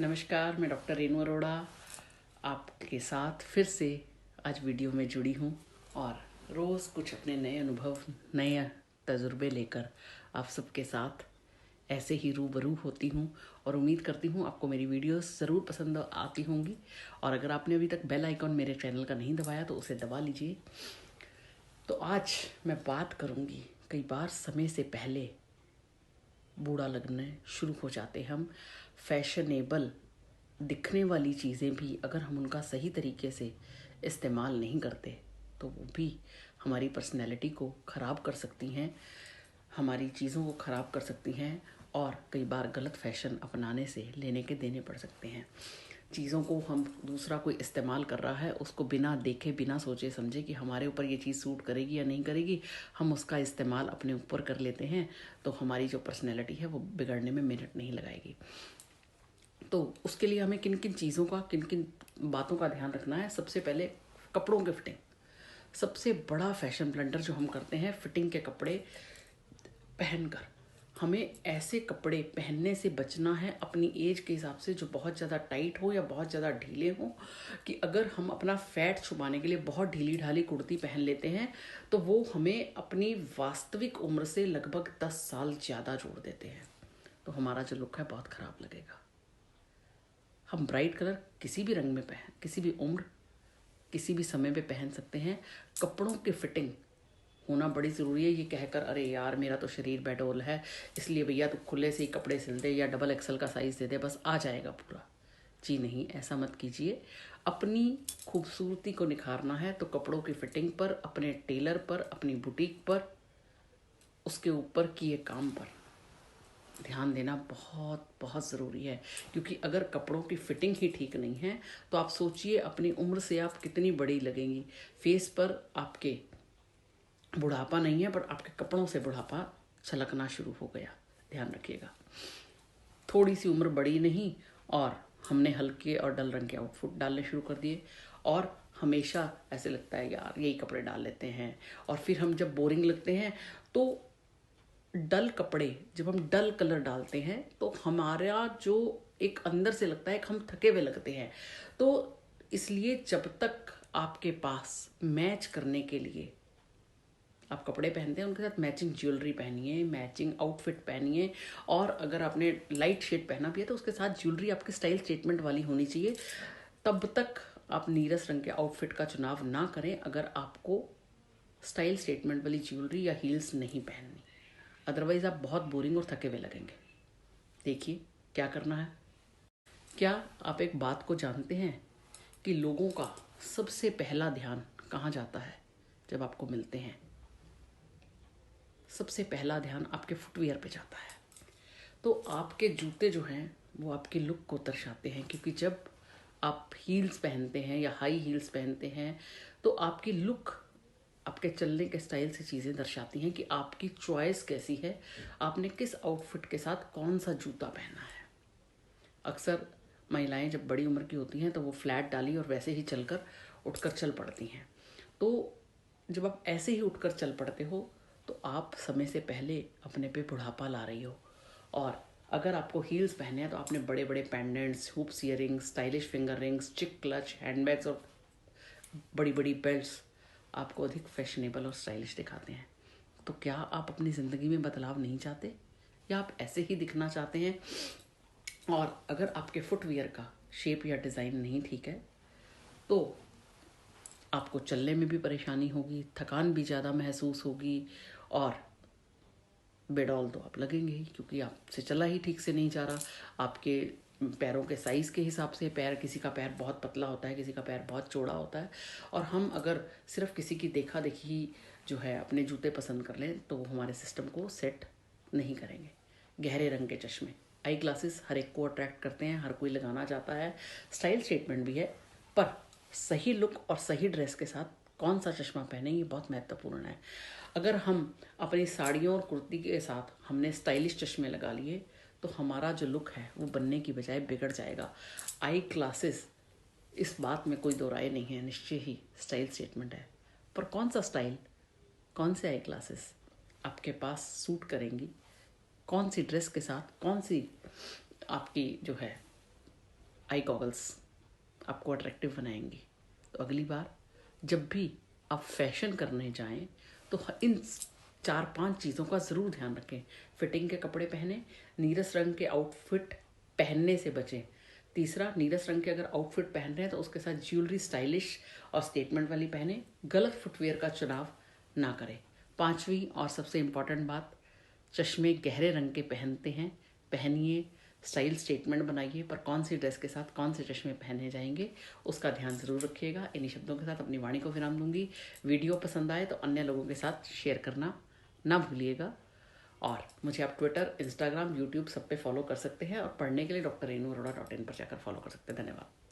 नमस्कार, मैं डॉक्टर रेनू अरोड़ा आपके साथ फिर से आज वीडियो में जुड़ी हूँ और रोज़ कुछ अपने नए अनुभव, नए तजुर्बे लेकर आप सबके साथ ऐसे ही रूबरू होती हूँ और उम्मीद करती हूँ आपको मेरी वीडियोस ज़रूर पसंद आती होंगी। और अगर आपने अभी तक बेल आइकॉन मेरे चैनल का नहीं दबाया तो उसे दबा लीजिए। तो आज मैं बात करूँगी, कई बार समय से पहले बूढ़ा लगने शुरू हो जाते हम। फैशनेबल दिखने वाली चीज़ें भी अगर हम उनका सही तरीके से इस्तेमाल नहीं करते तो वो भी हमारी पर्सनैलिटी को ख़राब कर सकती हैं, हमारी चीज़ों को ख़राब कर सकती हैं और कई बार गलत फैशन अपनाने से लेने के देने पड़ सकते हैं। चीज़ों को हम दूसरा कोई इस्तेमाल कर रहा है, उसको बिना देखे बिना सोचे समझे कि हमारे ऊपर ये चीज़ सूट करेगी या नहीं करेगी, हम उसका इस्तेमाल अपने ऊपर कर लेते हैं तो हमारी जो पर्सनैलिटी है वो बिगड़ने में मिनट नहीं लगाएगी। तो उसके लिए हमें किन किन चीज़ों का, किन किन बातों का ध्यान रखना है। सबसे पहले कपड़ों की फिटिंग। सबसे बड़ा फैशन ब्लंडर जो हम करते हैं, फिटिंग के कपड़े पहनकर। हमें ऐसे कपड़े पहनने से बचना है अपनी एज के हिसाब से जो बहुत ज़्यादा टाइट हो या बहुत ज़्यादा ढीले हो, कि अगर हम अपना फैट छुपाने के लिए बहुत ढीली ढाली कुर्ती पहन लेते हैं तो वो हमें अपनी वास्तविक उम्र से लगभग 10 साल ज़्यादा जोड़ देते हैं। तो हमारा जो लुक है बहुत ख़राब लगेगा। हम ब्राइट कलर किसी भी रंग में पहन, किसी भी उम्र, किसी भी समय पे पहन सकते हैं। कपड़ों की फिटिंग होना बड़ी ज़रूरी है। ये कहकर अरे यार मेरा तो शरीर बेडोल है इसलिए भैया तू खुले से ही कपड़े सिल दे या डबल एक्सल का साइज़ दे दे बस आ जाएगा पूरा। जी नहीं, ऐसा मत कीजिए। अपनी खूबसूरती को निखारना है तो कपड़ों की फिटिंग पर, अपने टेलर पर, अपनी बुटीक पर, उसके ऊपर किए काम पर ध्यान देना बहुत बहुत ज़रूरी है। क्योंकि अगर कपड़ों की फिटिंग ही ठीक नहीं है तो आप सोचिए अपनी उम्र से आप कितनी बड़ी लगेंगी। फेस पर आपके बुढ़ापा नहीं है पर आपके कपड़ों से बुढ़ापा छलकना शुरू हो गया। ध्यान रखिएगा। थोड़ी सी उम्र बड़ी नहीं और हमने हल्के और डल रंग के आउटफिट डालने शुरू कर दिए और हमेशा ऐसे लगता है यार यही कपड़े डाल लेते हैं। और फिर हम जब बोरिंग लगते हैं तो डल कपड़े, जब हम डल कलर डालते हैं तो हमारा जो एक अंदर से लगता है कि हम थके हुए लगते हैं। तो इसलिए जब तक आपके पास मैच करने के लिए आप कपड़े पहनते हैं उनके साथ मैचिंग ज्वेलरी पहनिए, मैचिंग आउटफिट पहनिए। और अगर आपने लाइट शेड पहना भी है तो उसके साथ ज्वेलरी आपकी स्टाइल स्टेटमेंट वाली होनी चाहिए। तब तक आप नीरस रंग के आउटफिट का चुनाव ना करें अगर आपको स्टाइल स्टेटमेंट वाली ज्वेलरी या हील्स नहीं पहननी। अदरवाइज आप बहुत बोरिंग और थके हुए लगेंगे। देखिए क्या करना है। क्या आप एक बात को जानते हैं कि लोगों का सबसे पहला ध्यान कहाँ जाता है जब आपको मिलते हैं? सबसे पहला ध्यान आपके फुटवियर पे जाता है। तो आपके जूते जो हैं वो आपके लुक को दर्शाते हैं। क्योंकि जब आप हील्स पहनते हैं या हाई हील्स पहनते हैं तो आपकी लुक, आपके चलने के स्टाइल से चीज़ें दर्शाती हैं कि आपकी चॉइस कैसी है, आपने किस आउटफिट के साथ कौन सा जूता पहना है। अक्सर महिलाएं जब बड़ी उम्र की होती हैं तो वो फ्लैट डाली और वैसे ही चलकर उठकर चल पड़ती हैं। तो जब आप ऐसे ही उठकर चल पड़ते हो तो आप समय से पहले अपने पे बुढ़ापा ला रही हो। और अगर आपको हील्स पहने हैं तो आपने बड़े बड़े pendants, hoops, earrings, stylish finger rings, चिक क्लच, हैंडबैग्स और बड़ी बड़ी बेल्ट्स आपको अधिक फैशनेबल और स्टाइलिश दिखाते हैं। तो क्या आप अपनी ज़िंदगी में बदलाव नहीं चाहते या आप ऐसे ही दिखना चाहते हैं? और अगर आपके फुटवियर का शेप या डिज़ाइन नहीं ठीक है तो आपको चलने में भी परेशानी होगी, थकान भी ज़्यादा महसूस होगी और बेडौल तो आप लगेंगे ही क्योंकि आपसे चला ही ठीक से नहीं जा रहा। आपके पैरों के साइज़ के हिसाब से पैर, किसी का पैर बहुत पतला होता है, किसी का पैर बहुत चौड़ा होता है। और हम अगर सिर्फ किसी की देखा देखी जो है अपने जूते पसंद कर लें तो वो हमारे सिस्टम को सेट नहीं करेंगे। गहरे रंग के चश्मे, आई ग्लासेस हर एक को अट्रैक्ट करते हैं, हर कोई लगाना चाहता है, स्टाइल स्टेटमेंट भी है। पर सही लुक और सही ड्रेस के साथ कौन सा चश्मा पहने ये बहुत महत्वपूर्ण है। अगर हम अपनी साड़ियों और कुर्ती के साथ हमने स्टाइलिश चश्मे लगा लिए तो हमारा जो लुक है वो बनने की बजाय बिगड़ जाएगा। आई ग्लासेस, इस बात में कोई दो राय नहीं है, निश्चय ही स्टाइल स्टेटमेंट है। पर कौन सा स्टाइल, कौन से आई ग्लासेस आपके पास सूट करेंगी, कौन सी ड्रेस के साथ, कौन सी आपकी जो है आई गॉगल्स आपको अट्रैक्टिव बनाएंगी। तो अगली बार जब भी आप फैशन करने जाएं तो इन 4-5 चीज़ों का ज़रूर ध्यान रखें। फिटिंग के कपड़े पहने, नीरस रंग के आउटफिट पहनने से बचें। तीसरा, नीरस रंग के अगर आउटफिट पहन रहे हैं तो उसके साथ ज्वेलरी स्टाइलिश और स्टेटमेंट वाली पहने। गलत फुटवेयर का चुनाव ना करें। 5वीं और सबसे इम्पॉर्टेंट बात, चश्मे गहरे रंग के पहनते हैं, पहनिए, स्टाइल स्टेटमेंट बनाइए, पर कौन सी ड्रेस के साथ कौन से चश्मे पहने जाएंगे उसका ध्यान ज़रूर रखिएगा। इन्हीं शब्दों के साथ अपनी वाणी को विराम दूंगी। वीडियो पसंद आए तो अन्य लोगों के साथ शेयर करना ना भूलिएगा। और मुझे आप ट्विटर, इंस्टाग्राम, यूट्यूब सब पे फॉलो कर सकते हैं और पढ़ने के लिए drrenuarora.in पर जाकर फॉलो कर सकते हैं। धन्यवाद।